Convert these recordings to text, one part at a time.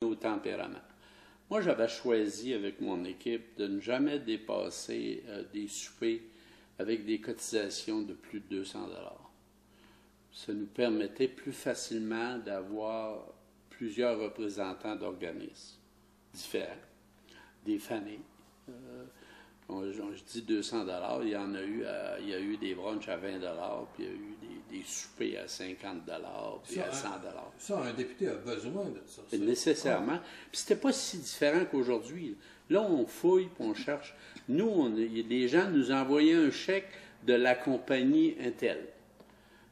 au tempérament. Moi, j'avais choisi avec mon équipe de ne jamais dépasser des soupers avec des cotisations de plus de 200 $. Ça nous permettait plus facilement d'avoir plusieurs représentants d'organismes différents, des familles. Je dis 200 $, il y en a eu, il y a eu des brunchs à 20 $, puis il y a eu des soupers à 50 $, puis à 100 $. Ça, un député a besoin de ça. Nécessairement. Puis c'était pas si différent qu'aujourd'hui. Là, on fouille, puis on cherche. Nous, les gens nous envoyaient un chèque de la compagnie Intel.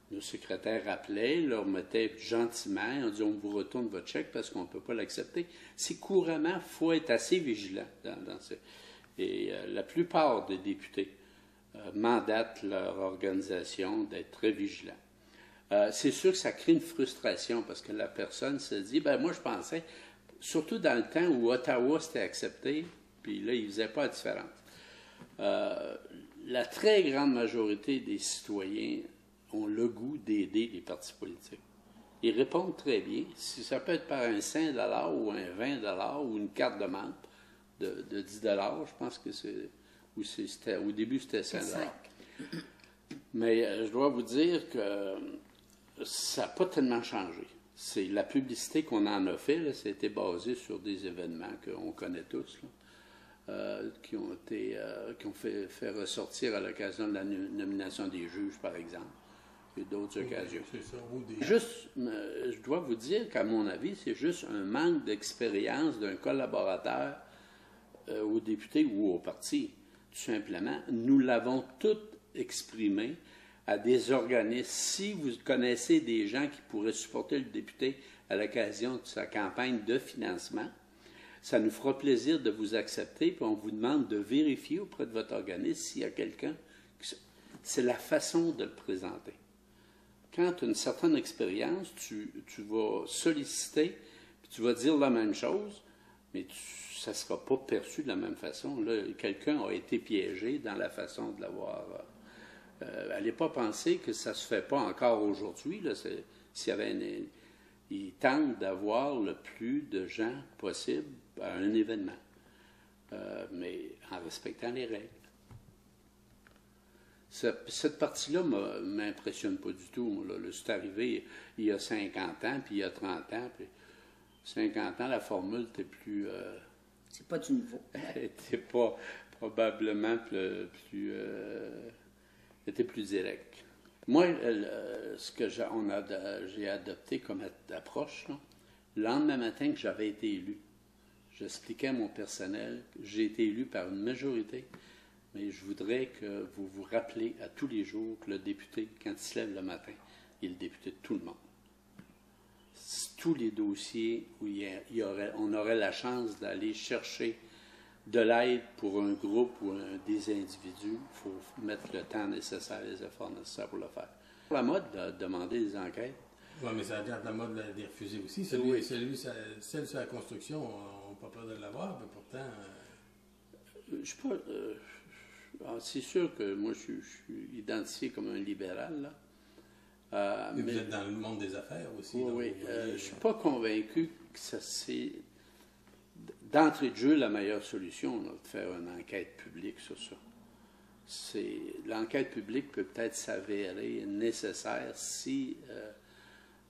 Nos secrétaires appelaient, leur mettaient gentiment, on dit on vous retourne votre chèque parce qu'on ne peut pas l'accepter. C'est couramment, il faut être assez vigilant dans ça. Et la plupart des députés mandatent leur organisation d'être très vigilants. C'est sûr que ça crée une frustration parce que la personne se dit, ben moi je pensais, surtout dans le temps où Ottawa s'était accepté, puis là il ne faisait pas la différence. La très grande majorité des citoyens ont le goût d'aider les partis politiques. Ils répondent très bien. Si ça peut être par un 5 $ ou un 20 $ ou une carte de membre de 10 $, je pense que c'est... Au début, c'était 5 $. Mais je dois vous dire que ça n'a pas tellement changé. C'est la publicité qu'on en a fait, là, ça a été basé sur des événements qu'on connaît tous, là, qui ont fait ressortir à l'occasion de la nomination des juges, par exemple, et d'autres occasions. C'est ça. Juste, je dois vous dire qu'à mon avis, c'est juste un manque d'expérience d'un collaborateur au député ou au parti. Tout simplement, nous l'avons tout exprimé à des organismes. Si vous connaissez des gens qui pourraient supporter le député à l'occasion de sa campagne de financement, ça nous fera plaisir de vous accepter, puis on vous demande de vérifier auprès de votre organisme s'il y a quelqu'un. C'est la façon de le présenter. Quand tu as une certaine expérience, tu vas solliciter, puis tu vas dire la même chose, mais ça ne sera pas perçu de la même façon. Là, quelqu'un a été piégé dans la façon de l'avoir. Allez pas penser que ça ne se fait pas encore aujourd'hui. S'il y avait ils tentent d'avoir le plus de gens possible à un événement, mais en respectant les règles. Cette partie-là ne m'impressionne pas du tout. C'est arrivé il y a 50 ans, puis il y a 30 ans. Puis 50 ans, la formule était plus... c'est pas du nouveau. était pas probablement était plus direct. Moi, ce que j'ai adopté comme approche, là, le lendemain matin que j'avais été élu, j'expliquais à mon personnel que j'ai été élu par une majorité, mais je voudrais que vous vous rappelez à tous les jours que le député, quand il se lève le matin, il est le député de tout le monde. Tous les dossiers où on aurait la chance d'aller chercher de l'aide pour un groupe ou des individus, il faut mettre le temps nécessaire, les efforts nécessaires pour le faire. La mode de demander des enquêtes. Oui, mais ça a la mode de les refuser aussi. Celle sur la construction, on n'a pas peur de l'avoir, mais pourtant... Je suis pas... c'est sûr que moi, je suis identifié comme un libéral, là. Mais vous êtes dans le monde des affaires aussi. Oui, je ne suis pas convaincu que ça c'est d'entrée de jeu la meilleure solution là, de faire une enquête publique sur ça. L'enquête publique peut peut-être s'avérer nécessaire si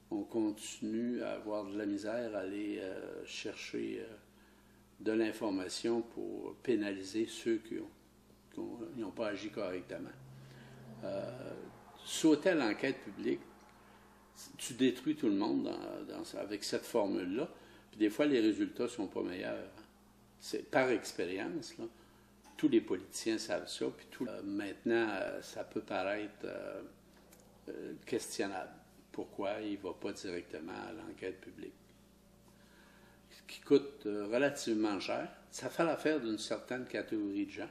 on continue à avoir de la misère à aller chercher de l'information pour pénaliser ceux qui n'ont pas agi correctement. Sauter à l'enquête publique, tu détruis tout le monde avec cette formule-là. Puis des fois, les résultats ne sont pas meilleurs. C'est par expérience, là. Tous les politiciens savent ça. Puis maintenant, ça peut paraître questionnable. Pourquoi il ne va pas directement à l'enquête publique? Ce qui coûte relativement cher. Ça fait l'affaire d'une certaine catégorie de gens.